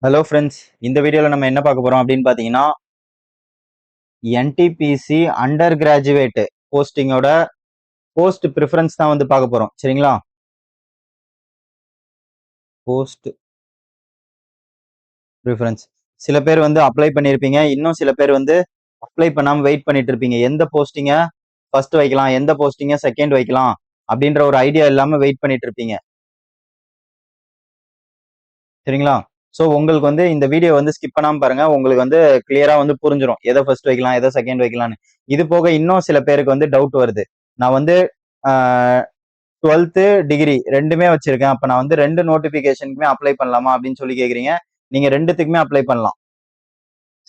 Hello friends, இந்த வீடியோவில் நம்ம என்ன பார்க்க போகிறோம் அப்படின்னு பார்த்தீங்கன்னா, என்டிபிசி அண்டர் கிராஜுவேட் போஸ்டிங்கோட போஸ்ட் ப்ரிஃபரன்ஸ் தான் வந்து பார்க்க போகிறோம். சரிங்களா? போஸ்ட் ப்ரிஃபரன்ஸ் சில பேர் வந்து அப்ளை பண்ணியிருப்பீங்க. இன்னும் சில பேர் வந்து அப்ளை பண்ணாமல் வெயிட் பண்ணிட்டு இருப்பீங்க. எந்த போஸ்டிங்கை ஃபர்ஸ்ட் வைக்கலாம், எந்த போஸ்டிங்கை செகண்ட் வைக்கலாம் அப்படின்ற ஒரு ஐடியா இல்லாமல் வெயிட் பண்ணிட்டு இருப்பீங்க. சரிங்களா? ஸோ உங்களுக்கு வந்து இந்த வீடியோ வந்து ஸ்கிப் பண்ணாமல் பாருங்க. உங்களுக்கு வந்து கிளியரா வந்து புரிஞ்சிடும். எதை ஃபர்ஸ்ட் வைக்கலாம், எதை செகண்ட் வைக்கலாம்னு. இது போக இன்னும் சில பேருக்கு வந்து டவுட் வருது. நான் வந்து 12th டிகிரி ரெண்டுமே வச்சிருக்கேன். அப்ப நான் வந்து ரெண்டு நோட்டிபிகேஷனுக்குமே அப்ளை பண்ணலாமா அப்படின்னு சொல்லி கேக்குறீங்க. நீங்க ரெண்டுத்துக்குமே அப்ளை பண்ணலாம்.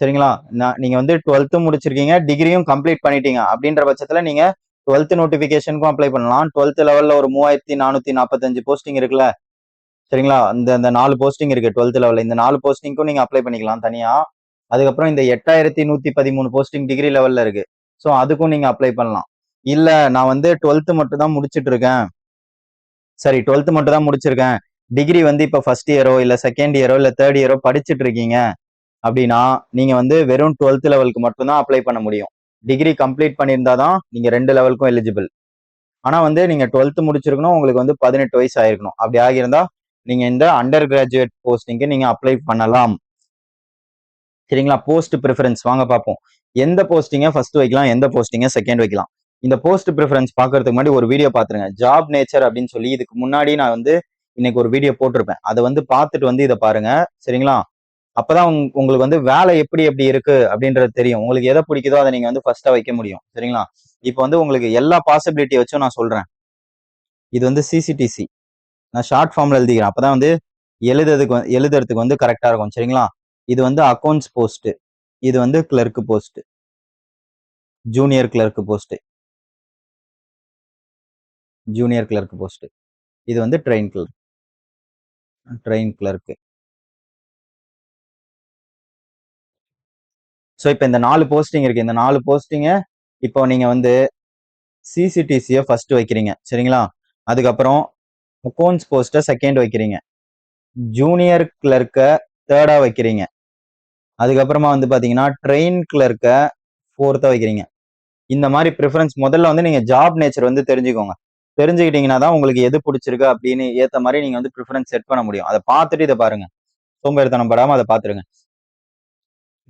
சரிங்களா? நீங்க வந்து 12th முடிச்சிருக்கீங்க, டிகிரியும் கம்ப்ளீட் பண்ணிட்டீங்க அப்படின்ற பட்சத்துல நீங்க 12th நோட்டிபிகேஷனுக்கும் அப்ளை பண்ணலாம். 12th லெவல்ல ஒரு 3445 போஸ்டிங் இருக்குல்ல. சரிங்களா? இந்த 4 போஸ்டிங் இருக்கு 12th லெவல்ல. இந்த 4 போஸ்டிங்க்கும் நீங்க அப்ளை பண்ணிக்கலாம் தனியா. அதுக்கப்புறம் இந்த 8113 போஸ்டிங் டிகிரி லெவல்ல இருக்கு. ஸோ அதுக்கும் நீங்க அப்ளை பண்ணலாம். இல்ல நான் வந்து 12th மட்டும் தான் முடிச்சிட்டு இருக்கேன். சரி, 12th மட்டும் தான் முடிச்சிருக்கேன். டிகிரி வந்து இப்ப ஃபர்ஸ்ட் இயரோ இல்ல செகண்ட் இயரோ இல்ல தேர்ட் இயரோ படிச்சுட்டு இருக்கீங்க அப்படின்னா நீங்க வந்து வெறும் 12th லெவலுக்கு மட்டும் தான் அப்ளை பண்ண முடியும். டிகிரி கம்ப்ளீட் பண்ணியிருந்தா தான் நீங்க ரெண்டு லெவலுக்கும் எலிஜிபிள். ஆனா வந்து நீங்க 12th முடிச்சிருக்கணும், உங்களுக்கு வந்து 18 வயசு ஆயிருக்கணும். அப்படி ஆகியிருந்தா நீங்க இந்த அண்டர் கிராஜுவேட் போஸ்டிங்க்கு நீங்க அப்ளை பண்ணலாம். சரிங்களா? போஸ்ட் ப்ரிஃபரன்ஸ் வாங்க பார்ப்போம். எந்த போஸ்டிங்கை ஃபர்ஸ்ட் வைக்கலாம், எந்த போஸ்டிங்கை செகண்ட் வைக்கலாம். இந்த போஸ்ட் ப்ரிஃபரன்ஸ் பார்க்கறதுக்கு முன்னாடி ஒரு வீடியோ பார்த்துருங்க. ஜாப் நேச்சர் அப்படின்னு சொல்லி இதுக்கு முன்னாடி நான் வந்து இன்னைக்கு ஒரு வீடியோ போட்டிருப்பேன். அதை வந்து பார்த்துட்டு வந்து இதை பாருங்க. சரிங்களா? அப்பதான் உங்களுக்கு வந்து வேலை எப்படி எப்படி இருக்கு அப்படின்றது தெரியும். உங்களுக்கு எதை பிடிக்குதோ அதை நீங்க வந்து ஃபர்ஸ்டா வைக்க முடியும். சரிங்களா? இப்போ வந்து உங்களுக்கு எல்லா பாசிபிலிட்டி வச்சும் நான் சொல்றேன். இது வந்து சிசிடிசி. நான் ஷார்ட் ஃபார்ம்ல எழுதிக்கிறேன். அப்பதான் வந்து எழுதுறதுக்கு வந்து கரெக்டா இருக்கும். சரிங்களா? இது வந்து அக்கௌண்ட்ஸ் போஸ்ட், இது வந்து clerk post, junior clerk post, junior clerk post. இது வந்து ட்ரெயின் கிளர்க். ஸோ இப்போ இந்த 4 போஸ்டிங் இருக்கு. இந்த 4 போஸ்டிங்க இப்போ நீங்க வந்து சிசிடிசியை ஃபர்ஸ்ட் வைக்கிறீங்க. சரிங்களா? அதுக்கப்புறம் அக்கௌண்ட்ஸ் போஸ்ட்டை செகண்ட் வைக்கிறீங்க. ஜூனியர் கிளர்க்கை தேர்டா வைக்கிறீங்க. அதுக்கப்புறமா வந்து பாத்தீங்கன்னா ட்ரெயின் கிளர்க்கை ஃபோர்த்தா வைக்கிறீங்க. இந்த மாதிரி ப்ரிஃபரன்ஸ் முதல்ல வந்து நீங்க ஜாப் நேச்சர் வந்து தெரிஞ்சுக்கோங்க. தெரிஞ்சுக்கிட்டீங்கன்னா தான் உங்களுக்கு எது பிடிச்சிருக்கு அப்படின்னு ஏத்த மாதிரி நீங்க வந்து ப்ரிஃபரன்ஸ் செட் பண்ண முடியும். அதை பார்த்துட்டு இதை பாருங்க. சோம்பேறித்தனம் படாம அதை பார்த்துருங்க.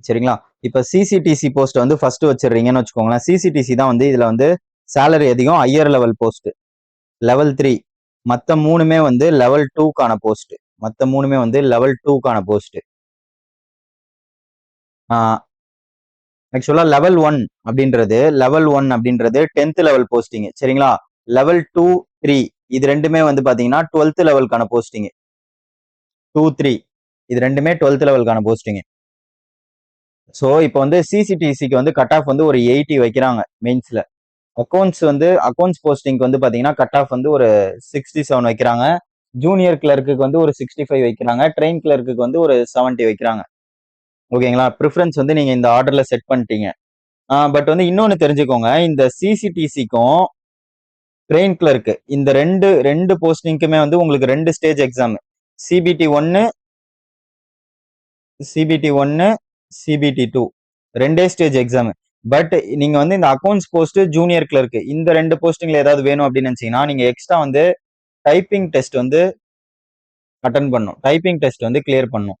சரிங்களா? இப்ப சிசிடிசி போஸ்ட் வந்து ஃபர்ஸ்ட் வச்சிடுறீங்கன்னு வச்சுக்கோங்களேன். சிசிடிசி தான் வந்து இதுல வந்து சேலரி அதிகம், ஹையர் லெவல் போஸ்ட். லெவல் 3 மத்த மூணுமே வந்து லெவல் 2க்கான போஸ்ட். மத்த மூணுமே வந்து லெவல் 2க்கான போஸ்ட். ஆக்சுவலா லெவல் 1 அப்படின்றது 10th லெவல் போஸ்டிங். சரிங்களா? லெவல் 2, 3 இது ரெண்டுமே வந்து பாத்தீங்கன்னா 12th லெவலுக்கான போஸ்டிங். 2, 3 இது ரெண்டுமே 12th லெவலுக்கான போஸ்டிங். ஸோ இப்போ வந்து சிசிடிசிக்கு வந்து கட் ஆஃப் வந்து ஒரு 80 வைக்கிறாங்க மெயின்ஸ்ல. அக்கௌண்ட்ஸ் போஸ்டிங்க்கு வந்து பாத்தீங்கன்னா கட் ஆஃப் வந்து ஒரு 67 வைக்கிறாங்க. ஜூனியர் கிளர்க்குக்கு வந்து ஒரு 65 வைக்கிறாங்க. ட்ரெயின் கிளர்க்குக்கு வந்து ஒரு 70 வைக்கிறாங்க. ஓகேங்களா? ப்ரிஃபரன்ஸ் வந்து நீங்க இந்த ஆர்டர்ல செட் பண்ணிட்டீங்க. பட் வந்து இன்னொன்னு தெரிஞ்சுக்கோங்க. இந்த சிசிடிசிக்கும் ட்ரெயின் கிளர்க் இந்த ரெண்டு ரெண்டு போஸ்டிங்க்குமே வந்து உங்களுக்கு 2 stage exam. CBT 1, CBT 1, CBT 2 ரெண்டே ஸ்டேஜ் எக்ஸாம். பட் நீங்க வந்து இந்த அக்கௌண்ட்ஸ் போஸ்ட், ஜூனியர் கிளர்க் இந்த ரெண்டு போஸ்டிங்ல ஏதாவது வேணும் அப்படின்னு நினைச்சீங்கன்னா நீங்க எக்ஸ்ட்ரா வந்து டைப்பிங் டெஸ்ட் வந்து அட்டன் பண்ணும். டைப்பிங் டெஸ்ட் வந்து கிளியர் பண்ணும்.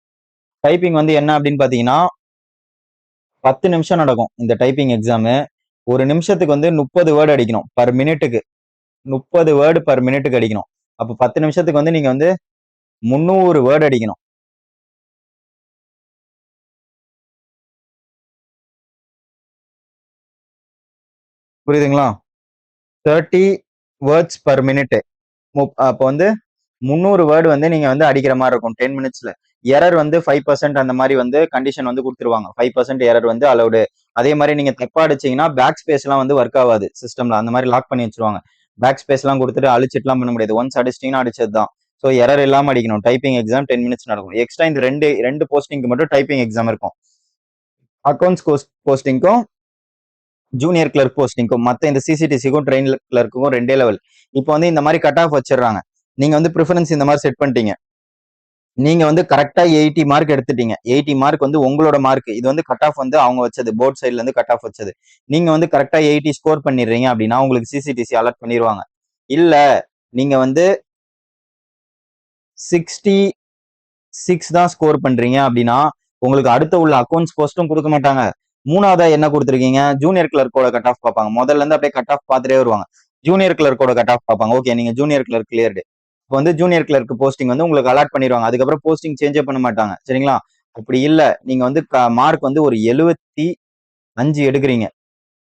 டைப்பிங் வந்து என்ன அப்படின்னு பாத்தீங்கன்னா 10 நிமிஷம் நடக்கும் இந்த டைப்பிங் எக்ஸாமு. ஒரு நிமிஷத்துக்கு வந்து 30 வேர்டு அடிக்கணும் பர் மினிட்டுக்கு. 30 வேர்டு பர் மினிட்டுக்கு அடிக்கணும். அப்போ 10 நிமிஷத்துக்கு வந்து நீங்க வந்து 300 வேர்டு அடிக்கணும். புரியுதுங்களா? 30 வேர்ட்ஸ் பர் மினிட். அப்போ வந்து 300 வேர்டு வந்து நீங்க வந்து அடிக்கிற மாதிரி இருக்கும் 10 மினிட்ஸ்ல. எரர் வந்து 5% அந்த மாதிரி வந்து கண்டிஷன் வந்து கொடுத்துருவாங்க. 5% எரர் வந்து அலௌடு. அதே மாதிரி நீங்க தப்பா அடிச்சீங்கன்னா பேக் ஸ்பேஸ் எல்லாம் வந்து ஒர்க் ஆகாது சிஸ்டம்ல. அந்த மாதிரி லாக் பண்ணி வச்சிருவாங்க. பேக் ஸ்பேஸ் எல்லாம் கொடுத்துட்டு அழிச்சிட்டுலாம் பண்ண முடியாது. ஒன்ஸ் அடிச்சிட்டீங்கன்னா அடிச்சது தான். ஸோ எரர் இல்லாம அடிக்கணும். டைப்பிங் எக்ஸாம் 10 மினிட்ஸ் நடக்கும். எக்ஸ்ட்ரா இந்த ரெண்டு ரெண்டு போஸ்டிங்க்கு மட்டும் டைப்பிங் எக்ஸாம் இருக்கும். அக்கௌண்ட்ஸ் போஸ்டிங்க்கும் ஜூனியர் கிளர்க் போஸ்டிங்க்கும் மத்த இந்த சிசிடிசிக்கும் ட்ரெயின் கிளர்க்குக்கும் ரெண்டே லெவல். இப்போ வந்து இந்த மாதிரி கட் ஆஃப் வச்சிடுறாங்க. நீங்க வந்து ப்ரிஃபரன்ஸ் இந்த மாதிரி செட் பண்ணிட்டீங்க. நீங்க வந்து கரெக்டா 80 மார்க் எடுத்துட்டீங்க. 80 மார்க் வந்து உங்களோட மார்க். இது வந்து கட் ஆஃப் வந்து அவங்க வச்சது. போர்ட் சைட்ல இருந்து கட் ஆஃப் வச்சது. நீங்க வந்து கரெக்டா 80 ஸ்கோர் பண்ணிடுறீங்க அப்படின்னா உங்களுக்கு சிசிடிசி அலர்ட் பண்ணிடுவாங்க. இல்ல நீங்க வந்து 66 தான் ஸ்கோர் பண்றீங்க அப்படின்னா உங்களுக்கு அடுத்த உள்ள அக்கௌண்ட்ஸ் போஸ்டும் கொடுக்க மாட்டாங்க. மூணாவதா என்ன கொடுத்துருக்கீங்க, ஜூனியர் கிளர்க்கோட கட் ஆஃப் பார்ப்பாங்க. முதல்ல இருந்து அப்படியே கட் ஆஃப் பார்த்துட்டே வருவாங்க. ஜூனியர் கிளர்க்கோட கட் ஆஃப் பார்ப்பாங்க. ஓகே, நீங்க ஜூனியர் கிளர்க் கிளியர்டு. இப்போ வந்து ஜூனியர் கிளர்க் போஸ்டிங் வந்து உங்களுக்கு அலாட் பண்ணிடுவாங்க. அதுக்கப்புறம் போஸ்டிங் சேஞ்சே பண்ண மாட்டாங்க. சரிங்களா? அப்படி இல்ல நீங்க வந்து மார்க் வந்து ஒரு 75 எடுக்கிறீங்க.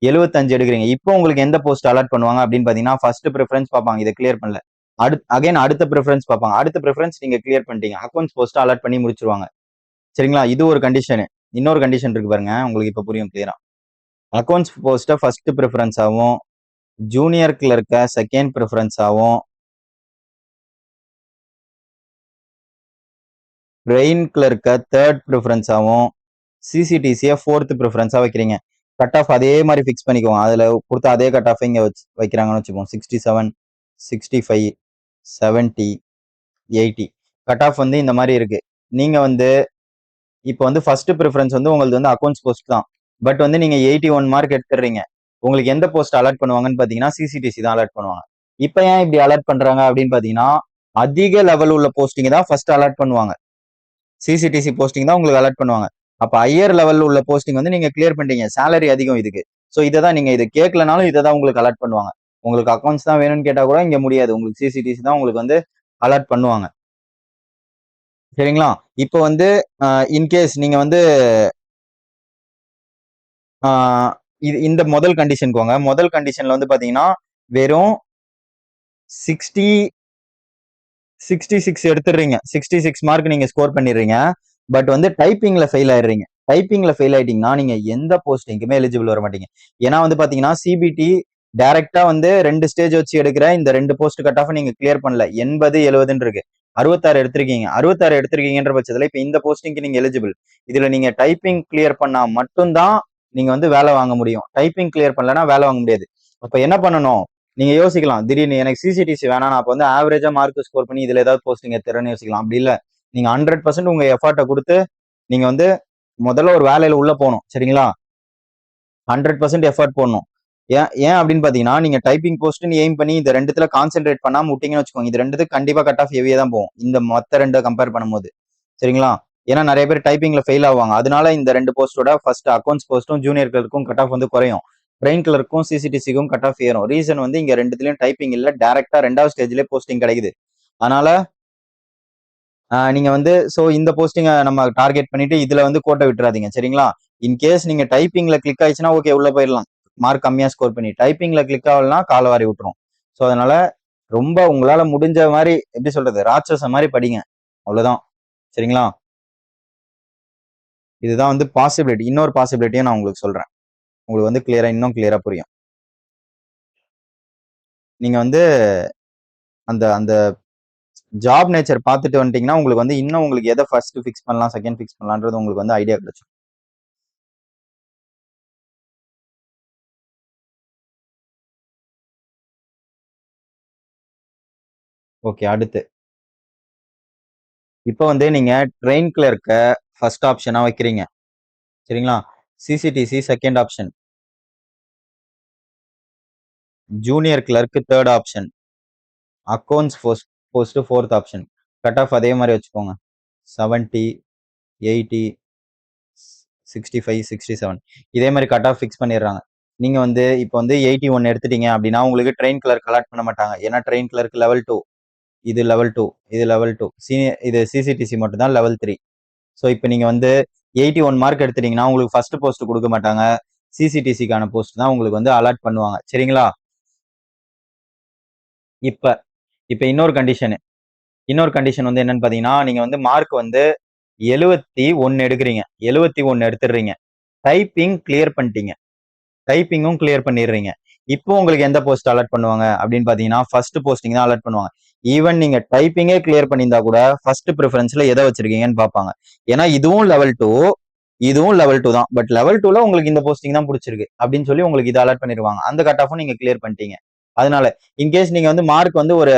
75 எடுக்கிறீங்க. இப்போ உங்களுக்கு எந்த போஸ்ட் அலாட் பண்ணுவாங்க அப்படின்னு பாத்தீங்கன்னா ஃபர்ஸ்ட் ப்ரிஃபரன்ஸ் பார்ப்பாங்க. இதை கிளியர் பண்ணல. அடுத்த ப்ரிஃபரன்ஸ் பார்ப்பாங்க. அடுத்த ப்ரிஃபரன்ஸ் நீங்க கிளியர் பண்ணிட்டீங்க. அக்கௌண்ட்ஸ் போஸ்ட் அலாட் பண்ணி முடிச்சிருவாங்க. சரிங்களா? இது ஒரு கண்டிஷன். இன்னொரு கண்டிஷன் இருக்கு பாருங்க. உங்களுக்கு இப்ப புரியும் கிளியரா. அக்கௌண்ட்ஸ் போஸ்ட ஃபர்ஸ்ட் ப்ரிஃபரன்ஸ் ஆகும், ஜூனியர் கிளர்க்க செகண்ட் ப்ரிஃபரன்ஸ் ஆகும், ட்ரெயின் கிளர்க்க தேர்ட் ப்ரிஃபரன்ஸ் ஆகும், சிசிடிசியை ஃபோர்த் ப்ரிஃபரன்ஸா வைக்கிறீங்க. கட் ஆஃப் அதே மாதிரி ஃபிக்ஸ் பண்ணிக்குவோம். அதுல கொடுத்த அதே கட் ஆஃப் இங்க வைக்கிறாங்கன்னு வச்சுக்கோங்க. 67, 65, 70, 80 கட் ஆஃப் வந்து இந்த மாதிரி இருக்கு. நீங்க வந்து இப்போ வந்து ஃபர்ஸ்ட் ப்ரிஃபரன்ஸ் வந்து உங்களுக்கு வந்து அக்கௌண்ட்ஸ் போஸ்ட் தான். பட் வந்து நீங்க 81 மார்க் எடுத்துடுறீங்க. உங்களுக்கு எந்த போஸ்ட் அலாட் பண்ணுவாங்கன்னு பாத்தீங்கன்னா சிசிடிசி தான் அலாட் பண்ணுவாங்க. இப்போ ஏன் இப்படி அலாட் பண்றாங்க அப்படின்னு பாத்தீங்கன்னா அதிக லெவல் உள்ள போஸ்டிங் தான் ஃபர்ஸ்ட் அலாட் பண்ணுவாங்க. சிசிடிசி போஸ்டிங் தான் உங்களுக்கு அலாட் பண்ணுவாங்க. அப்ப ஹையர் லெவல் உள்ள போஸ்டிங் வந்து நீங்க கிளியர் பண்ணிட்டீங்க. சேலரி அதிகம் இதுக்கு. ஸோ இதை தான் நீங்க இதை கேட்கலனாலும் இதை தான் உங்களுக்கு அலாட் பண்ணுவாங்க. உங்களுக்கு அக்கௌண்ட்ஸ் தான் வேணும்னு கேட்டா கூட இங்க முடியாது. உங்களுக்கு சிசிடிசி தான் உங்களுக்கு வந்து அலாட் பண்ணுவாங்க. சரிங்களா? இப்போ வந்து இன்கேஸ் நீங்க வந்து இந்த முதல் கண்டிஷனுக்கு வாங்க. முதல் கண்டிஷன்ல வந்து பாத்தீங்கன்னா வெறும் 66 எடுத்துடுறீங்க. 66 மார்க் நீங்க ஸ்கோர் பண்ணிடுறீங்க. பட் வந்து டைப்பிங்ல ஃபெயில் ஆயிடுறீங்க. டைப்பிங்ல ஃபெயில் ஆயிட்டீங்கன்னா நீங்க எந்த போஸ்டிங்குமே எலிஜிபிள் வர மாட்டீங்க. ஏன்னா வந்து பாத்தீங்கன்னா சிபிடி டைரக்டா வந்து 2 ஸ்டேஜ் வச்சு எடுக்கிற இந்த 2 போஸ்ட் கட் ஆஃப் நீங்க கிளியர் பண்ணல. 80, 70 இருக்கு. 66 எடுத்திருக்கீங்க. 66 எடுத்திருக்கீங்கன்ற பட்சத்துல இப்ப இந்த போஸ்டிங்க்கு நீங்க எலிஜிபிள். இதுல நீங்க டைப்பிங் கிளியர் பண்ணா மட்டும்தான் நீங்க வந்து வேலை வாங்க முடியும். டைப்பிங் கிளியர் பண்ணலன்னா வேலை வாங்க முடியாது. அப்ப என்ன பண்ணணும், நீங்க யோசிக்கலாம். திடீர்னு எனக்கு சிசிடிசி வேணாம், நான் அப்ப வந்து ஆவரேஜா மார்க் ஸ்கோர் பண்ணி இதுல ஏதாவது போஸ்டிங் எடுத்துறேன்னு யோசிக்கலாம். அப்படி இல்ல, நீங்க 100% உங்க எஃபர்ட்டை கொடுத்து நீங்க வந்து முதல்ல ஒரு வேலையில உள்ள போகணும். சரிங்களா? 100% எஃபர்ட் போடணும். ஏன் ஏன் அப்படின்னு பாத்தீங்கன்னா நீங்க டைப்பிங் போஸ்ட்னு எய்ம் பண்ணி இந்த ரெண்டுத்துல கான்சென்ட்ரேட் பண்ணாம விட்டீங்கன்னு வச்சுக்கோங்க, இது ரெண்டுத்துக்கு கண்டிப்பா கட் ஆஃப் ஹெவியா தான் போகும். இந்த மொத்த ரெண்டு கம்பேர் பண்ணும்போது. சரிங்களா? ஏன்னா நிறைய பேர் டைப்பிங்ல ஃபெயில் ஆவாங்க. அதனால இந்த 2 போஸ்டோட ஃபர்ஸ்ட் அக்கௌண்ட்ஸ் போஸ்ட்டும் ஜூனியர் கிளர்க்கும் கட் ஆஃப் வந்து குறையும். ட்ரெயின் கிளர்க்கும் சிசிடிசிக்கும் கட் ஆஃப் ஏறும். ரீசன் வந்து இங்க ரெண்டுத்துலயும் டைப்பிங் இல்ல, டைரக்டா 2வது ஸ்டேஜ்லயே போஸ்டிங் கிடைக்குது. அதனால நீங்க வந்து சோ இந்த போஸ்டிங்கை நம்ம டார்கெட் பண்ணிட்டு இதுல வந்து கோட்டை விட்டுறாதீங்க. சரிங்களா? இன்கேஸ் நீங்க டைப்பிங்ல கிளிக் ஆயிடுச்சுன்னா ஓகே உள்ள போயிடலாம். மார்க் கம்மியா ஸ்கோர் பண்ணி டைப்பிங்ல கிளிக் ஆகலன்னா காலவாரி விட்டுரும். ஸோ அதனால ரொம்ப உங்களால முடிஞ்ச மாதிரி எப்படி சொல்றது, ராட்சச மாதிரி படிங்க. அவ்வளவுதான். சரிங்களா? இதுதான் வந்து பாசிபிலிட்டி. இன்னொரு பாசிபிலிட்டியும் நான் உங்களுக்கு சொல்றேன். உங்களுக்கு வந்து இன்னும் கிளியரா புரியும். நீங்க வந்து அந்த அந்த ஜாப் நேச்சர் பார்த்துட்டு வந்துட்டீங்கன்னா உங்களுக்கு வந்து இன்னும் உங்களுக்கு எதை ஃபர்ஸ்ட் ஃபிக்ஸ் பண்ணலாம், செகண்ட் ஃபிக்ஸ் பண்ணலான்றது உங்களுக்கு வந்து ஐடியா கிடைச்சிடும். ஓகே, அடுத்து இப்போ வந்து நீங்க ட்ரெயின் கிளர்க்க ஃபர்ஸ்ட் ஆப்ஷனா வைக்கிறீங்க. சரிங்களா? CCTC second option, junior clerk third option, accounts post fourth option. Cut off அதே மாதிரி வச்சுக்கோங்க. 70, 80, 65, 67 இதே மாதிரி கட் ஆஃப் ஃபிக்ஸ் பண்ணிடுறாங்க. நீங்க வந்து இப்போ வந்து 81 எடுத்துட்டீங்க அப்படின்னா உங்களுக்கு ட்ரெயின் கிளர்க் அலாட் பண்ண மாட்டாங்க. ஏன்னா ட்ரெயின் கிளர்க் லெவல் 2, இது லெவல் 2, இது லெவல் 2, சீனியர் இது சிசிடிசி மட்டும் தான் லெவல் 3. ஸோ இப்போ நீங்க வந்து 81 மார்க் எடுத்துட்டீங்கன்னா உங்களுக்கு ஃபர்ஸ்ட் போஸ்ட் கொடுக்க மாட்டாங்க. சிசிடிசிக்கான போஸ்ட் தான் உங்களுக்கு வந்து அலாட் பண்ணுவாங்க. சரிங்களா? இப்ப இப்ப இன்னொரு கண்டிஷன் வந்து என்னன்னு பாத்தீங்கன்னா நீங்க வந்து மார்க் வந்து 71 எடுக்கிறீங்க. 71 எடுத்துடுறீங்க. டைப்பிங் கிளியர் பண்ணிட்டீங்க. டைப்பிங்கும் கிளியர் பண்ணிடுறீங்க. இப்போ உங்களுக்கு எந்த போஸ்ட் அலாட் பண்ணுவாங்க அப்படின்னு பாத்தீங்கன்னா ஃபர்ஸ்ட் போஸ்டிங் தான் அலாட் பண்ணுவாங்க. ஈவன் நீங்க டைப்பிங்கே கிளியர் பண்ணியிருந்தா கூட ஃபர்ஸ்ட் ப்ரிஃபரன்ஸ்ல எதை வச்சிருக்கீங்கன்னு பார்ப்பாங்க. ஏன்னா இதுவும் லெவல் 2, இதுவும் லெவல் 2 தான். பட் லெவல் 2ல உங்களுக்கு இந்த போஸ்டிங் தான் பிடிச்சிருக்கு அப்படின்னு சொல்லி உங்களுக்கு இதை அலாட் பண்ணிடுவாங்க. அந்த கட் ஆஃபும் நீங்க கிளியர் பண்ணிட்டீங்க. அதனால இன்கேஸ் நீங்க வந்து மார்க் வந்து ஒரு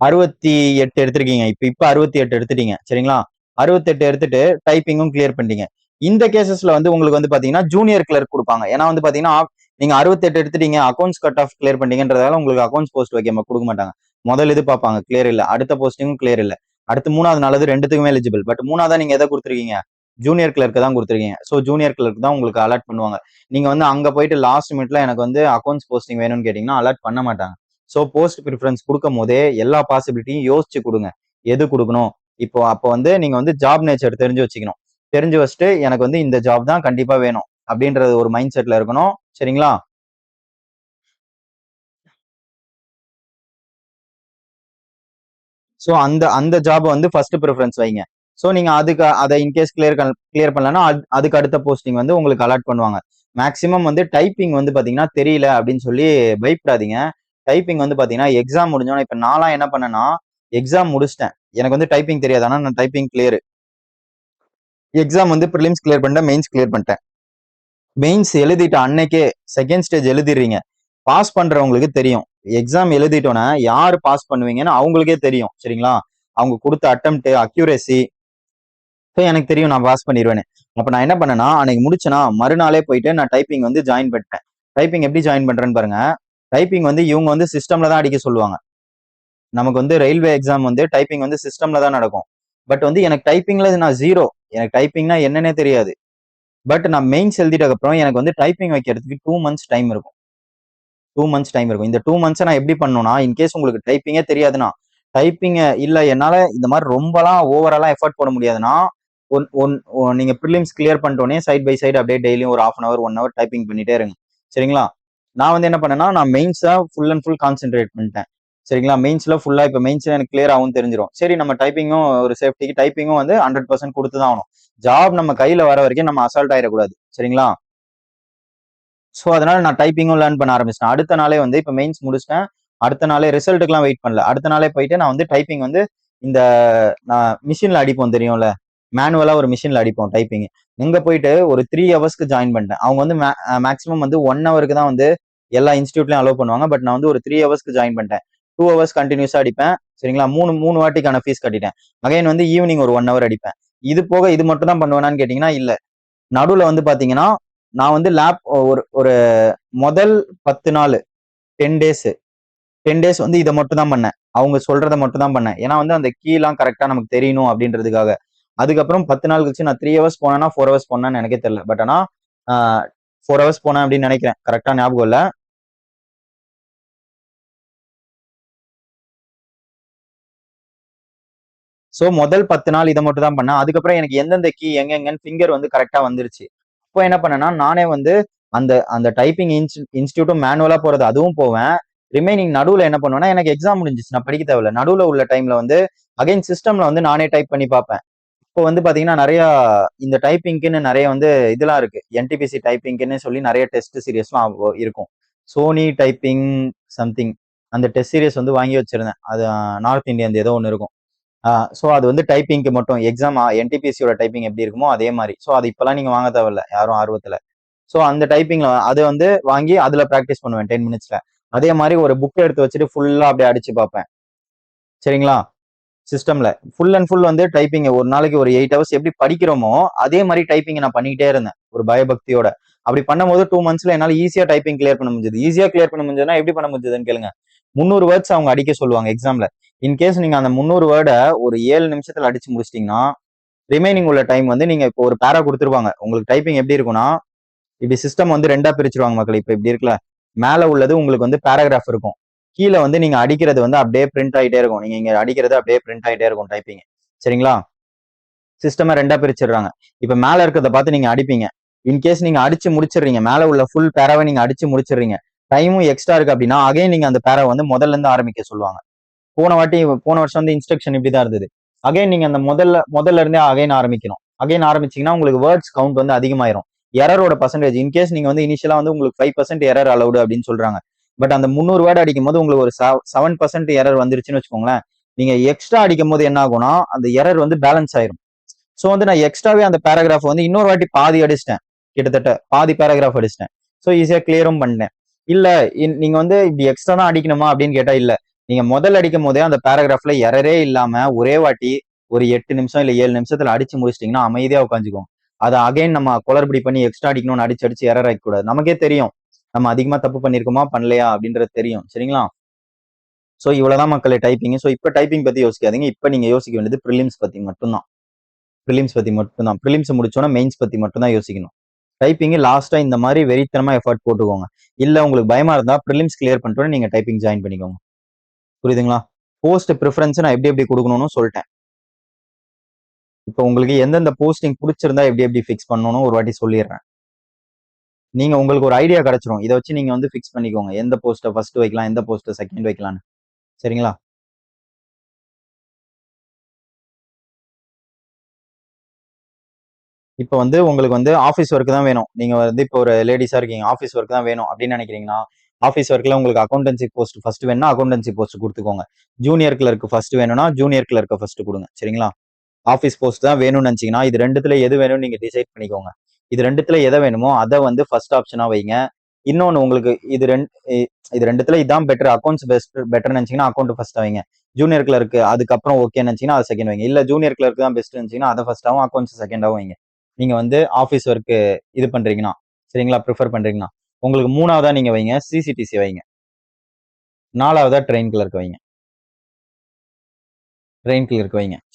68 எடுத்திருக்கீங்க. இப்ப 68 எடுத்துட்டீங்க. சரிங்களா? 68 எடுத்துட்டு டைப்பிங்கும் கிளியர் பண்ணிட்டீங்க. இந்த கேசஸ்ல வந்து உங்களுக்கு வந்து பாத்தீங்கன்னா ஜூனியர் கிளர்க் கொடுப்பாங்க. ஏன்னா வந்து பாத்தீங்கன்னா நீங்க 68 எடுத்துட்டீங்க, அக்கௌண்ட்ஸ் கட் ஆஃப் கிளியர் பண்ணிட்டீங்கன்றதால உங்களுக்கு அக்கௌண்ட்ஸ் போஸ்ட் வைக்காம கொடுக்க மாட்டாங்க. முதல் இது பார்ப்பாங்க, கிளியர் இல்ல. அடுத்த போஸ்டிங்கும் கிளியர் இல்ல. அடுத்து 3வது நாளது 2த்துக்குமே எலிஜிபிள். பட் 3வதா நீங்க எதை கொடுத்துருக்கீங்க? ஜூனியர் கிளர்க்கு தான் கொடுத்துருக்கீங்க. ஸோ ஜூனியர் கிளர்க் தான் உங்களுக்கு அலர்ட் பண்ணுவாங்க. நீங்க வந்து அங்க போயிட்டு லாஸ்ட் மினிட்ல எனக்கு வந்து அக்கௌண்ட்ஸ் போஸ்டிங் வேணும்னு கேட்டீங்கன்னா அலர்ட் பண்ண மாட்டாங்க. ஸோ போஸ்ட் ப்ரிஃபரன்ஸ் கொடுக்கும் போதே எல்லா பாசிபிலிட்டியும் யோசிச்சு கொடுங்க. எது கொடுக்கணும்? இப்போ அப்போ வந்து நீங்க வந்து ஜாப் நேச்சர் தெரிஞ்சு வச்சுக்கணும். தெரிஞ்சு வச்சுட்டு எனக்கு வந்து இந்த ஜாப் தான் கண்டிப்பா வேணும் அப்படின்றது ஒரு மைண்ட் செட்ல இருக்கணும். சரிங்களா? ஸோ அந்த அந்த ஜாப் வந்து ஃபர்ஸ்ட் ப்ரிஃபரன்ஸ் வைங்க. ஸோ நீங்க அதுக்கு அதை இன்கேஸ் கிளியர் பண்ணலன்னா அதுக்கு அடுத்த போஸ்டிங் வந்து உங்களுக்கு அலாட் பண்ணுவாங்க. மேக்ஸிமம் வந்து டைப்பிங் வந்து பாத்தீங்கன்னா தெரியல அப்படின்னு சொல்லி பயப்படாதீங்க. டைப்பிங் வந்து பாத்தீங்கன்னா எக்ஸாம் முடிஞ்சோன்னா இப்ப நான்லாம் என்ன பண்ணேன்னா எக்ஸாம் முடிச்சிட்டேன். எனக்கு வந்து டைப்பிங் தெரியாது. ஆனா நான் டைப்பிங் கிளியர். எக்ஸாம் வந்து ப்ரிலிம்ஸ் கிளியர் பண்ணிட்டேன், மெயின்ஸ் கிளியர் பண்ணிட்டேன். மெயின்ஸ் எழுதிட்ட அன்னைக்கே செகண்ட் ஸ்டேஜ் எழுதிடுறீங்க. பாஸ் பண்றவங்களுக்கு தெரியும். எக்ஸாம் எழுதிட்டோன்னா யார் பாஸ் பண்ணுவீங்கன்னு அவங்களுக்கே தெரியும். சரிங்களா? அவங்க கொடுத்த அட்டெம்ப்ட் அக்யூரேசி எனக்கு தெரியும் நான் பாஸ் பண்ணிடுவேன்னு. அப்ப நான் என்ன பண்ணேன்னா அன்னைக்கு முடிச்சேன்னா மறுநாளே போயிட்டு நான் டைப்பிங் வந்து ஜாயின் பண்ணிட்டேன். டைப்பிங் எப்படி ஜாயின் பண்றேன்னு பாருங்க. டைப்பிங் வந்து இவங்க வந்து சிஸ்டம்ல தான் அடிக்க சொல்லுவாங்க. நமக்கு வந்து ரயில்வே எக்ஸாம் வந்து டைப்பிங் வந்து சிஸ்டம்ல தான் நடக்கும். பட் வந்து எனக்கு டைப்பிங்ல நான் ஜீரோ. எனக்கு டைப்பிங்னா என்னன்னே தெரியாது. பட் நான் மெயின்ஸ் எழுதிட்டதுக்கு அப்புறம் எனக்கு வந்து டைப்பிங் வைக்கிறதுக்கு 2 மந்த்ஸ் டைம் இருக்கும். 2 மந்த்ஸ் டைம் இருக்கும். இந்த 2 மந்த்ஸை நான் எப்படி பண்ணணும்னா இன்கேஸ் உங்களுக்கு டைப்பிங்கே தெரியாதுன்னா டைப்பிங் இல்ல என்னால இந்த மாதிரி ரொம்பலாம் ஓவராலாம் எஃபர்ட் போட முடியாதுன்னா ஒன் ஒன் நீங்க ப்ரிலிம்ஸ் கிளியர் பண்ணிட்டோன்னே சைட் பை சைடு அப்படியே டெய்லியும் ஒரு 1/2 hour 1 hour டைப்பிங் பண்ணிட்டே இருங்க. சரிங்களா? நான் வந்து என்ன பண்ணேன்னா நான் மெயின்ஸா ஃபுல் அண்ட் ஃபுல் கான்சென்ட்ரேட் பண்ணிட்டேன். சரிங்களா? மெயின்ஸ்ல ஃபுல்லா இப்ப மெயின்ஸ்ல எனக்கு கிளியர் ஆகும் தெரிஞ்சிடும். சரி நம்ம டைப்பிங்கும் ஒரு சேஃப்டிக்கு டைப்பிங்கும் வந்து 100% கொடுத்து தான் ஆகணும். ஜாப் நம்ம கையில வர வரைக்கும் நம்ம அசால்ட் ஆயிடக்கூடாது. சரிங்களா? ஸோ அதனால நான் டைப்பிங்கும் லேர்ன் பண்ண ஆரம்பிச்சிட்டேன். அடுத்த நாளே வந்து இப்ப மெயின்ஸ் முடிச்சிட்டேன். அடுத்த நாளே ரிசல்ட்டுக்குலாம் வெயிட் பண்ணல. அடுத்த நாளே போயிட்டு நான் வந்து டைப்பிங் வந்து இந்த நான் மிஷின்ல அடிப்போம் தெரியும்ல. மேனுவலா ஒரு மிஷின்ல அடிப்போம் டைப்பிங். இங்க போயிட்டு ஒரு 3 ஹவர்ஸ்க்கு ஜாயின் பண்ணிட்டேன். அவங்க வந்து மேக்ஸிமம் வந்து 1 ஹவருக்கு தான் வந்து எல்லா இன்ஸ்டியூட்லயும் அலோவ் பண்ணுவாங்க. பட் நான் வந்து ஒரு 3 ஹவர்ஸ்க்கு ஜாயின் பண்ணிட்டேன். 2 ஹவர்ஸ் கண்டினியூஸா அடிப்பேன். சரிங்களா? 3 வாட்டிக்கான ஃபீஸ் கட்டிட்டேன். அகைன் வந்து ஈவினிங் ஒரு 1 ஹவர் அடிப்பேன். இது போக இது மட்டும் தான் பண்ணுவேனான்னு கேட்டீங்கன்னா இல்ல. நடுவுல வந்து பாத்தீங்கன்னா நான் வந்து லேப் ஒரு ஒரு முதல் 10 நாள் 10 டேஸ் 10 டேஸ் வந்து இதை மட்டும் தான் பண்ணேன். அவங்க சொல்றதை மட்டும் தான் பண்ணேன். ஏன்னா வந்து அந்த கீலாம் கரெக்டா நமக்கு தெரியணும் அப்படின்றதுக்காக. அதுக்கப்புறம் 10 நாள் கழிச்சு நான் 3 ஹவர்ஸ் போனேன்னா 4 ஹவர்ஸ் போனேன்னு எனக்கே தெரியல. பட் ஆனா 4 ஹவர்ஸ் போனேன் அப்படின்னு நினைக்கிறேன். கரெக்டா ஞாபகம் இல்ல. சோ முதல் 10 நாள் இதை மட்டும் தான் பண்ணேன். அதுக்கப்புறம் எனக்கு எந்தெந்த கீ எங்கெங்கன்னு ஃபிங்கர் வந்து கரெக்டா வந்துருச்சு. இப்போ என்ன பண்ணேன்னா நானே வந்து அந்த அந்த டைப்பிங் இன்ஸ்டியூட்டும் மேனுவலா போறது அதுவும் போவேன். ரிமைனிங் நடுவுல என்ன பண்ணுவேன்னா எனக்கு எக்ஸாம் முடிஞ்சிச்சு. நான் படிக்க தேவையில்ல. நடுவுல உள்ள டைம்ல வந்து அகைன் சிஸ்டம்ல வந்து நானே டைப் பண்ணி பார்ப்பேன். இப்போ வந்து பாத்தீங்கன்னா நிறைய இந்த டைப்பிங்க்குன்னு நிறைய வந்து இதெல்லாம் இருக்கு. என்டிபிசி டைப்பிங்க்குன்னு சொல்லி நிறைய டெஸ்ட் சீரியஸ்லாம் இருக்கும். சோனி டைப்பிங் சம்திங் அந்த டெஸ்ட் சீரியஸ் வந்து வாங்கி வச்சிருந்தேன். அது நார்த் இந்தியன் ஏதோ ஒன்று இருக்கும். ஸோ அது வந்து டைப்பிங்க்கு மட்டும் எக்ஸாம் என்டிபிசியோட டைப்பிங் எப்படி இருக்குமோ அதே மாதிரி. ஸோ அது இப்பெல்லாம் நீங்க வாங்க தேவையில்ல யாரும் ஆர்வத்துல. ஸோ அந்த டைப்பிங்ல அதை வந்து வாங்கி அதுல ப்ராக்டிஸ் பண்ணுவேன் 10 மினிட்ஸ்ல. அதே மாதிரி ஒரு புக் எடுத்து வச்சுட்டு ஃபுல்லா அப்படியே அடிச்சு பார்ப்பேன். சரிங்களா? சிஸ்டம்ல ஃபுல் அண்ட் ஃபுல் வந்து டைப்பிங் ஒரு நாளைக்கு ஒரு 8 ஹவர்ஸ் எப்படி படிக்கிறோமோ அதே மாதிரி டைப்பிங் நான் பண்ணிக்கிட்டே இருந்தேன் ஒரு பயபக்தியோட. அப்படி பண்ணும்போது 2 மந்த்ஸ்ல என்னால ஈஸியா டைப்பிங் கிளியர் பண்ண முடிஞ்சது. ஈஸியா கிளியர் பண்ண முடிஞ்சதுன்னா எப்படி பண்ண முடிஞ்சதுன்னு கேளுங்க. 300 வேர்ட்ஸ் அவங்க அடிக்க சொல்லுவாங்க எக்ஸாம்ல. இன்கேஸ் நீங்க அந்த 300 வேர்டை ஒரு 7 நிமிஷத்துல அடிச்சு முடிச்சிட்டீங்கன்னா ரிமைனிங் உள்ள டைம் வந்து நீங்க இப்போ ஒரு பேரா கொடுத்துருவாங்க. உங்களுக்கு டைப்பிங் எப்படி இருக்கும்னா இப்படி சிஸ்டம் வந்து 2ஆ பிரிச்சிருவாங்க மக்கள். இப்ப இப்படி இருக்குல்ல, மேல உள்ளது உங்களுக்கு வந்து பேராகிராஃப் இருக்கும். கீழே வந்து நீங்க அடிக்கிறது வந்து அப்படியே பிரிண்ட் ஆயிட்டே இருக்கும். நீங்க இங்க அடிக்கிறது அப்படியே பிரிண்ட் ஆயிட்டே இருக்கும் டைப்பிங். சரிங்களா? சிஸ்டமா 2ஆ பிரிச்சிடுறாங்க. இப்ப மேல இருக்கிறத பார்த்து நீங்க அடிப்பீங்க. இன்கேஸ் நீங்க அடிச்சு முடிச்சிடுறீங்க. மேல உள்ள ஃபுல் பேராவை நீங்க அடிச்சு முடிச்சிடுறீங்க. டைமும் எக்ஸ்ட்ரா இருக்கு அப்படின்னா அகைன் நீங்க அந்த பேரா வந்து முதல்ல இருந்து ஆரம்பிக்க சொல்லுவாங்க. போன வருஷம் வந்து இன்ஸ்ட்ரக்ஷன் இப்படிதான் இருந்தது. அகைன் நீங்க அந்த முதல்ல இருந்தே அகைன் ஆரம்பிக்கணும். அகைன் ஆரம்பிச்சீங்கன்னா உங்களுக்கு வேர்ட்ஸ் கவுண்ட் வந்து அதிகமாயிரும். எரரோட பர்சன்டேஜ் இன்கேஸ் நீங்க வந்து இனிஷியலா வந்து உங்களுக்கு 5% எரர் அலௌடு அப்படின்னு சொல்றாங்க. பட் அந்த 300 வேர்டு அடிக்கும் போது உங்களுக்கு ஒரு 7% எரர் வந்துருச்சுன்னு வச்சுக்கோங்களேன். நீங்க எக்ஸ்ட்ரா அடிக்கும் போது என்ன ஆகும்னா அந்த எரர் வந்து பேலன்ஸ் ஆயிரும். ஸோ வந்து நான் எக்ஸ்ட்ராவே அந்த பேராகிராஃப் வந்து இன்னொரு வாட்டி பாதி அடிச்சிட்டேன். கிட்டத்தட்ட பாதி பேராகிராஃப் அடிச்சிட்டேன். ஸோ ஈஸியா கிளியரும் பண்ணேன். இல்ல நீங்க வந்து இப்படி எக்ஸ்ட்ரா தான் அடிக்கணுமா அப்படின்னு கேட்டா இல்ல. நீங்க முதல் அடிக்கும் போதே அந்த பேராகிராஃப்ல எரரே இல்லாம ஒரே வாட்டி ஒரு 8 நிமிஷம் இல்ல 7 நிமிஷத்துல அடிச்சு முடிச்சிட்டீங்கன்னா அமைதியா உட்காந்துக்கும். அதை அகைன் நம்ம குளறுபடி பண்ணி எக்ஸ்ட்ரா அடிக்கணும்னு அடிச்சு எரர் ஆக்க கூடாது. நமக்கே தெரியும் நம்ம அதிகமா தப்பு பண்ணிருக்கோமா பண்ணலையா அப்படின்றது தெரியும். சரிங்களா? ஸோ இவ்வளவுதான் மக்களே டைப்பிங். ஸோ இப்போ டைப்பிங் பத்தி யோசிக்காதீங்க. இப்போ நீங்க யோசிக்க வேண்டியது ப்ரிலிம்ஸ் பத்தி மட்டும்தான். ப்ரிலிம்ஸ் முடிச்சோன்னா மெயின்ஸ் பத்தி மட்டும் தான் யோசிக்கணும். டைப்பிங் லாஸ்டா இந்த மாதிரி வெறித்தனமா எஃபர்ட் போட்டுக்கோங்க. இல்ல உங்களுக்கு பயமா இருந்தா ப்ரிலிம்ஸ் கிளியர் பண்ணிட்டு நீங்க டைப்பிங் ஜாயின் பண்ணிக்கோங்க. புரியுதுங்களா? போஸ்ட் ப்ரிஃபரன்ஸ் நான் எப்படி கொடுக்கணும்னு சொல்லிட்டேன். இப்போ உங்களுக்கு எந்தெந்த போஸ்டிங் பிடிச்சிருந்தா எப்படி ஃபிக்ஸ் பண்ணணும்னு ஒரு வாட்டி சொல்லிடுறேன். நீங்க உங்களுக்கு ஒரு ஐடியா கிடைச்சிரும். இதை வச்சு நீங்க வந்து ஃபிக்ஸ் பண்ணிக்கோங்க. எந்த போஸ்ட்டை ஃபர்ஸ்ட் வைக்கலாம், எந்த போஸ்ட்டை செகண்ட் வைக்கலாம்னு. சரிங்களா? இப்போ வந்து உங்களுக்கு வந்து ஆஃபீஸ் ஒர்க் தான் வேணும். நீங்க வந்து இப்போ ஒரு லேடிஸா இருக்கீங்க, ஆஃபீஸ் ஒர்க் தான் வேணும் அப்படின்னு நினைக்கிறீங்கன்னா, ஆஃபீஸ் ஒர்க்ல உங்களுக்கு அக்கௌண்டன்சி போஸ்ட் ஃபர்ஸ்ட் வேணும்னா அக்கௌண்டன்சி போஸ்ட் கொடுத்துக்கோங்க. ஜூனியர் கிளர்க் ஃபர்ஸ்ட் வேணும்னா ஜூனியர் கிளர்க்கை ஃபர்ஸ்ட் கொடுங்க. சரிங்களா? ஆஃபீஸ் போஸ்ட் தான் வேணும்னு நினைச்சீங்கன்னா இது ரெண்டுத்துல எது வேணும்னு நீங்க டிசைட் பண்ணிக்கோங்க. இது ரெண்டுத்துல எதை வேணுமோ அதை வந்து ஃபர்ஸ்ட் ஆப்ஷனா வைங்க. இன்னொன்னு உங்களுக்கு இது ரெண்டுத்துல இதான் பெட்டர், அக்கௌண்ட்ஸ் பெட்டர் நினைச்சீங்கன்னா அக்கௌண்ட் ஃபர்ஸ்ட் வைங்க. ஜூனியர் கிளர்க்கு அதுக்கப்புறம் ஓகே நினைச்சீங்கன்னா அது செகண்ட் வைங்க. இல்ல ஜூனியர் கிளர்க் தான் பெஸ்ட் நினைச்சீங்கன்னா அதை ஃபர்ஸ்டாவும் அக்கௌண்ட்ஸ் செகண்டாவும் வைங்க. நீங்க வந்து ஆஃபீஸ் ஒர்க்கு இது பண்றீங்கன்னா, சரிங்களா, ப்ரிஃபர் பண்றீங்கன்னா உங்களுக்கு மூணாவதா நீங்க வைங்க சிசிடிசி வைங்க. நாலாவதா ட்ரெயின் கிளர்க் வைங்க.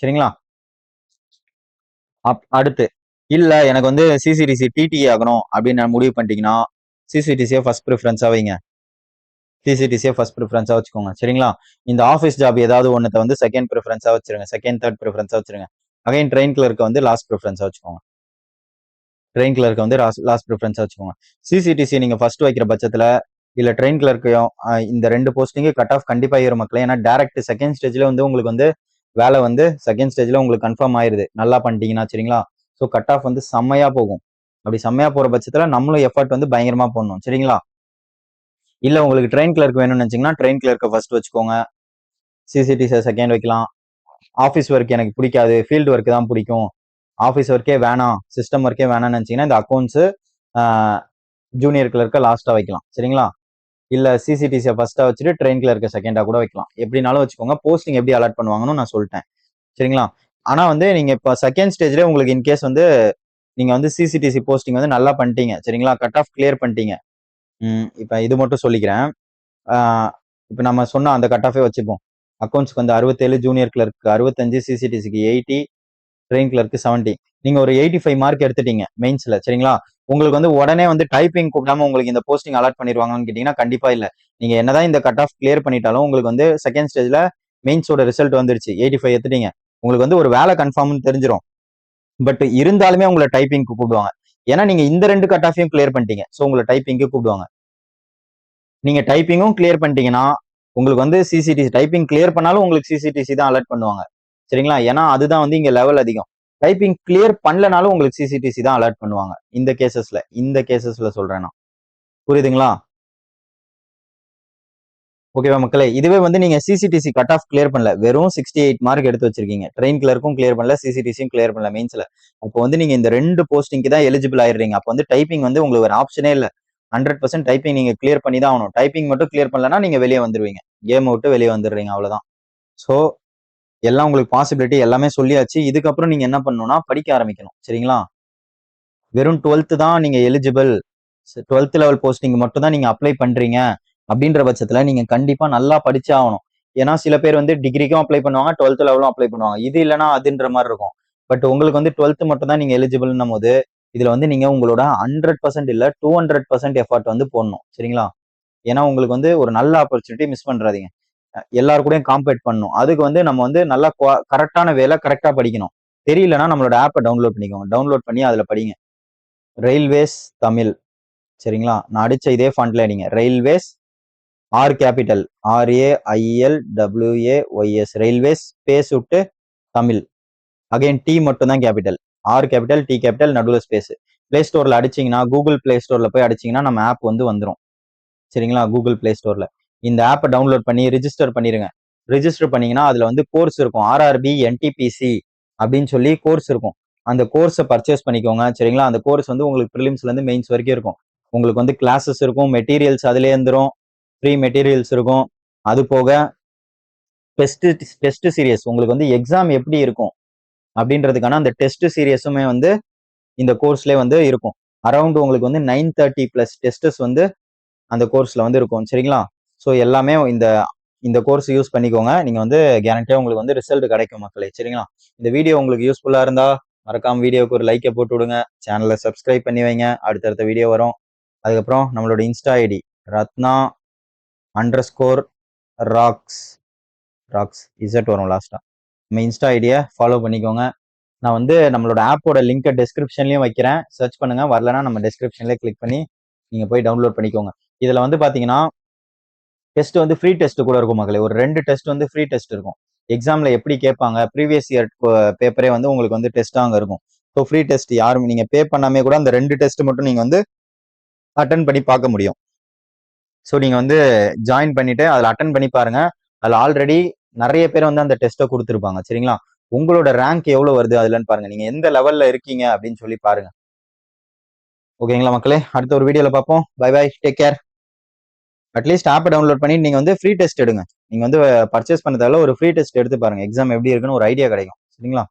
சரிங்களா? அடுத்து இல்ல எனக்கு வந்து சிசிடிசி டிடி ஆகணும் அப்படின்னு முடிவு பண்ணிட்டீங்கன்னா சிசிடிசியை ஃபர்ஸ்ட் ப்ரிஃபரன்ஸா வைங்க. சிசிடிசியை ஃபர்ஸ்ட் ப்ரிஃபரன்ஸா வச்சுக்கோங்க. சரிங்களா? இந்த ஆஃபீஸ் ஜாப் ஏதாவது ஒன்னத்தை வந்து செகண்ட் ப்ரிஃபரன்ஸா வச்சிருங்க. செகண்ட் தேர்ட் ப்ரிஃபரன்ஸா வச்சிருங்க. அகைன் ட்ரெயின் கிளர்க்கு வந்து லாஸ்ட் ப்ரிஃபரன்ஸா வச்சுக்கோங்க. ட்ரெயின் கிளர்க்கு வந்து லாஸ்ட் ப்ரிஃபரன்ஸா வச்சுக்கோங்க. சிசிடிசி நீங்க ஃபர்ஸ்ட் வைக்கிற பட்சத்துல இல்ல ட்ரெயின் கிளர்க்கையும் இந்த ரெண்டு போஸ்டிங்கு கட் ஆஃப் கண்டிப்பா ஏறும் மக்களே. ஏன்னா டேரக்ட் செகண்ட் ஸ்டேஜ்ல வந்து உங்களுக்கு வந்து வேலை வந்து செகண்ட் ஸ்டேஜ்ல உங்களுக்கு கன்ஃபார்ம் ஆயிருது நல்லா பண்ணிட்டீங்கன்னா. சரிங்களா? ஸோ கட் ஆஃப் வந்து செம்மையா போகும். அப்படி செம்மையா போற பட்சத்துல நம்மளும் எஃபர்ட் வந்து பயங்கரமா போடணும். சரிங்களா? இல்ல உங்களுக்கு ட்ரெயின் கிளர்க் வேணும்னு நினைச்சீங்கன்னா ட்ரெயின் கிளர்க்கை ஃபர்ஸ்ட் வச்சுக்கோங்க. சிசிடிசி செகண்ட் வைக்கலாம். ஆஃபீஸ் ஒர்க் எனக்கு பிடிக்காது, ஃபீல்டு ஒர்க் தான் பிடிக்கும், ஆஃபீஸ் ஒர்க்கே வேணாம், சிஸ்டம் ஒர்க்கே வேணாம்னு நினைச்சீங்கன்னா இந்த அக்கௌண்ட்ஸ் ஜூனியர் கிளர்க்கை லாஸ்டா வைக்கலாம். சரிங்களா? இல்ல சிசிடிசியை ஃபர்ஸ்டா வச்சுட்டு ட்ரெயின் கிளர்க்கை செகண்டா கூட வைக்கலாம். எப்படினாலும் வச்சுக்கோங்க. போஸ்டிங் எப்படி அலாட் பண்ணுவாங்கன்னு நான் சொல்லிட்டேன். சரிங்களா? ஆனா வந்து நீங்க இப்போ செகண்ட் ஸ்டேஜ்ல உங்களுக்கு இன்கேஸ் வந்து நீங்க வந்து சிசிடிசி போஸ்டிங் வந்து நல்லா பண்ணிட்டீங்க. சரிங்களா? கட் ஆஃப் கிளியர் பண்ணிட்டீங்க. இப்ப இது மட்டும் சொல்லிக்கிறேன். இப்ப நம்ம சொன்ன அந்த கட் ஆஃபே வச்சுப்போம். அக்கௌண்ட்ஸ்க்கு வந்து 67, ஜூனியர் கிளர்க்கு 65, சிசிடிசிக்கு 80, ட்ரெயின் கிளர்க்கு 70. நீங்க ஒரு 85 மார்க் எடுத்துட்டீங்க மெயின்ஸ்ல. சரிங்களா? உங்களுக்கு வந்து உடனே வந்து டைப்பிங் கூப்பிடாம உங்களுக்கு இந்த போஸ்டிங் அலாட் பண்ணிடுவாங்கன்னு கேட்டீங்கன்னா கண்டிப்பா இல்ல. நீங்க என்னதான் இந்த கட் ஆஃப் கிளியர் பண்ணிட்டாலும் உங்களுக்கு வந்து செகண்ட் ஸ்டேஜ்ல மெயின்ஸோட ரிசல்ட் வந்துருச்சு, 85 எடுத்துட்டீங்க, உங்களுக்கு வந்து ஒரு வேலை கன்ஃபார்ம்னு தெரிஞ்சிடும். பட் இருந்தாலுமே உங்களை டைப்பிங்க்கு கூப்பிடுவாங்க. ஏன்னா நீங்க இந்த ரெண்டு கட் ஆஃபையும் கிளியர் பண்ணிட்டீங்க. ஸோ உங்களை டைப்பிங்க்கு கூப்பிடுவாங்க. நீங்க டைப்பிங்கும் கிளியர் பண்ணிட்டீங்கன்னா உங்களுக்கு வந்து சிசிடிசி டைப்பிங் கிளியர் பண்ணாலும் உங்களுக்கு சிசிடிசி தான் அலர்ட் பண்ணுவாங்க. சரிங்களா? ஏன்னா அதுதான் வந்து இங்க லெவல் அதிகம். டைப்பிங் கிளியர் பண்ணலனாலும் உங்களுக்கு சிசிடிசி தான் அலர்ட் பண்ணுவாங்க. இந்த கேசஸ்ல சொல்றேன் நான். புரியுதுங்களா? ஓகேவா மக்களே? இதுவே வந்து நீங்க சிசிடிசி கட் ஆஃப் கிளியர் பண்ணல, வெறும் 68 மார்க் எடுத்து வச்சிருக்கீங்க, ட்ரெயின் கிளர்க்கும் கிளியர் பண்ணல, சிசிடிசியும் கிளியர் பண்ணல மெயின்ஸ்ல, அப்போ வந்து நீங்க இந்த ரெண்டு போஸ்டிங்க்கு தான் எலிஜிபிள் ஆயிடுறீங்க. அப்போ வந்து டைப்பிங் வந்து உங்களுக்கு ஒரு ஆப்ஷனே இல்ல. 100% டைப்பிங் நீங்க கிளியர் பண்ணி தான் ஆகணும். டைப்பிங் மட்டும் கிளியர் பண்ணலன்னா நீங்க வெளியே வந்துருவீங்க, கேம் விட்டு வெளியே வந்துடுறீங்க, அவ்வளவுதான். ஸோ எல்லாம் உங்களுக்கு பாசிபிலிட்டி எல்லாமே சொல்லியாச்சு. இதுக்கப்புறம் நீங்க என்ன பண்ணணும்னா படிக்க ஆரம்பிக்கணும். சரிங்களா? வெறும் 12th தான் நீங்க எலிஜிபிள், 12th லெவல் போஸ்டிங் மட்டும் தான் நீங்க அப்ளை பண்றீங்க அப்படின்ற பட்சத்துல நீங்க கண்டிப்பா நல்லா படிச்சே ஆகணும். ஏன்னா சில பேர் வந்து டிகிரிக்கும் அப்ளை பண்ணுவாங்க, 12th லெவலும் அப்ளை பண்ணுவாங்க. இது இல்லைன்னா அதுன்ற மாதிரி இருக்கும். பட் உங்களுக்கு வந்து 12th மட்டும் தான் நீங்க எலிஜிபிள்னும் போது இதுல வந்து நீங்க உங்களோட 100% இல்ல 200% எஃபர்ட் வந்து போடணும். சரிங்களா? ஏன்னா உங்களுக்கு வந்து ஒரு நல்ல ஆப்பர்ச்சுனிட்டி மிஸ் பண்றாதீங்க. எல்லாரு கூடயும் காம்பேட் பண்ணணும். அதுக்கு வந்து நம்ம வந்து நல்லா கரெக்டான வேலை கரெக்டா படிக்கணும். தெரியலன்னா நம்மளோட ஆப்பை டவுன்லோட் பண்ணிக்கோங்க. டவுன்லோட் பண்ணி அதுல படிங்க. ரயில்வேஸ் தமிழ். சரிங்களா? நான் அடிச்ச இதே ஃபாண்ட்ல அடிங்க. Railways R capital RAILWAYS railways space விட்டு தமிழ். அகைன் டி மட்டும் தான் capital. R capital T capital நடுவில் ஸ்பேஸ். பிளே ஸ்டோர்ல அடிச்சீங்கன்னா கூகுள் பிளே ஸ்டோர்ல போய் அடிச்சீங்கன்னா நம்ம ஆப் வந்து வந்துடும். சரிங்களா? கூகுள் பிளே ஸ்டோர்ல இந்த ஆப்பை டவுன்லோட் பண்ணி ரிஜிஸ்டர் பண்ணிருங்க. ரிஜிஸ்டர் பண்ணீங்கன்னா அதுல வந்து கோர்ஸ் இருக்கும், RRB NTPC அப்படின்னு சொல்லி கோர்ஸ் இருக்கும். அந்த கோர்ஸை பர்ச்சேஸ் பண்ணிக்கோங்க. சரிங்களா? அந்த கோர்ஸ் வந்து உங்களுக்கு ப்ரிலிம்ஸ்ல இருந்து மெயின்ஸ் வரைக்கும் இருக்கும். உங்களுக்கு வந்து கிளாஸஸ் இருக்கும், மெட்டீரியல்ஸ் அதுலேயே இருந்துரும், ஃப்ரீ மெட்டீரியல்ஸ் இருக்கும். அது போக டெஸ்ட் சீரியஸ் உங்களுக்கு வந்து எக்ஸாம் எப்படி இருக்கும் அப்படின்றதுக்கான அந்த டெஸ்ட் சீரியஸுமே வந்து இந்த கோர்ஸ்லேயே வந்து இருக்கும். அரௌண்ட் உங்களுக்கு வந்து 930 பிளஸ் டெஸ்டஸ் வந்து அந்த கோர்ஸ்ல வந்து இருக்கும். சரிங்களா? ஸோ எல்லாமே இந்த இந்த கோர்ஸ் யூஸ் பண்ணிக்கோங்க. நீங்க வந்து கேரண்டியா உங்களுக்கு வந்து ரிசல்ட் கிடைக்கும் மக்களே. சரிங்களா? இந்த வீடியோ உங்களுக்கு யூஸ்ஃபுல்லா இருந்தா மறக்காம வீடியோக்கு ஒரு லைக்கை போட்டு விடுங்க. சேனலை சப்ஸ்கிரைப் பண்ணி வைங்க. அடுத்தடுத்த வீடியோ வரும். அதுக்கப்புறம் நம்மளோட insta ID Ratna _ rocks Z வரும் லாஸ்டா. நம்ம இன்ஸ்டா ஐடியை ஃபாலோ பண்ணிக்கோங்க. நான் வந்து நம்மளோட ஆப்போட லிங்கை டெஸ்கிரிப்ஷன்லயும் வைக்கிறேன். சர்ச் பண்ணுங்க. வரலன்னா நம்ம டெஸ்கிரிப்ஷன்லேயே கிளிக் பண்ணி நீங்க போய் டவுன்லோட் பண்ணிக்கோங்க. இதுல வந்து பாத்தீங்கன்னா டெஸ்ட் வந்து ஃப்ரீ டெஸ்ட் கூட இருக்கும் மக்களே. ஒரு 2 டெஸ்ட் வந்து ஃப்ரீ டெஸ்ட் இருக்கும். எக்ஸாம்ல எப்படி கேட்பாங்க ப்ரீவியஸ் இயர் பேப்பரே வந்து உங்களுக்கு வந்து டெஸ்ட் அங்க இருக்கும். ஸோ ஃப்ரீ டெஸ்ட் யாரும் நீங்க பே பண்ணாமே கூட அந்த 2 டெஸ்ட் மட்டும் நீங்க வந்து அட்டன் பண்ணி பார்க்க முடியும். ஸோ நீங்க வந்து ஜாயின் பண்ணிட்டு அதில் அட்டன் பண்ணி பாருங்க. அதில் ஆல்ரெடி நிறைய பேர் வந்து அந்த டெஸ்ட்டை கொடுத்துருப்பாங்க. சரிங்களா? உங்களோட ரேங்க் எவ்வளவு வருது அதுலன்னு பாருங்க. நீங்க எந்த லெவல்ல இருக்கீங்க அப்படின்னு சொல்லி பாருங்க. ஓகேங்களா மக்களே? அடுத்த ஒரு வீடியோல பார்ப்போம். Bye bye, take care. At least ஆப்பை டவுன்லோட் பண்ணி நீங்க வந்து ஃப்ரீ டெஸ்ட் எடுங்க. நீங்க வந்து பர்ச்சேஸ் பண்ணதால ஒரு ஃப்ரீ டெஸ்ட் எடுத்து பாருங்க. எக்ஸாம் எப்படி இருக்குன்னு ஒரு ஐடியா கிடைக்கும். சரிங்களா?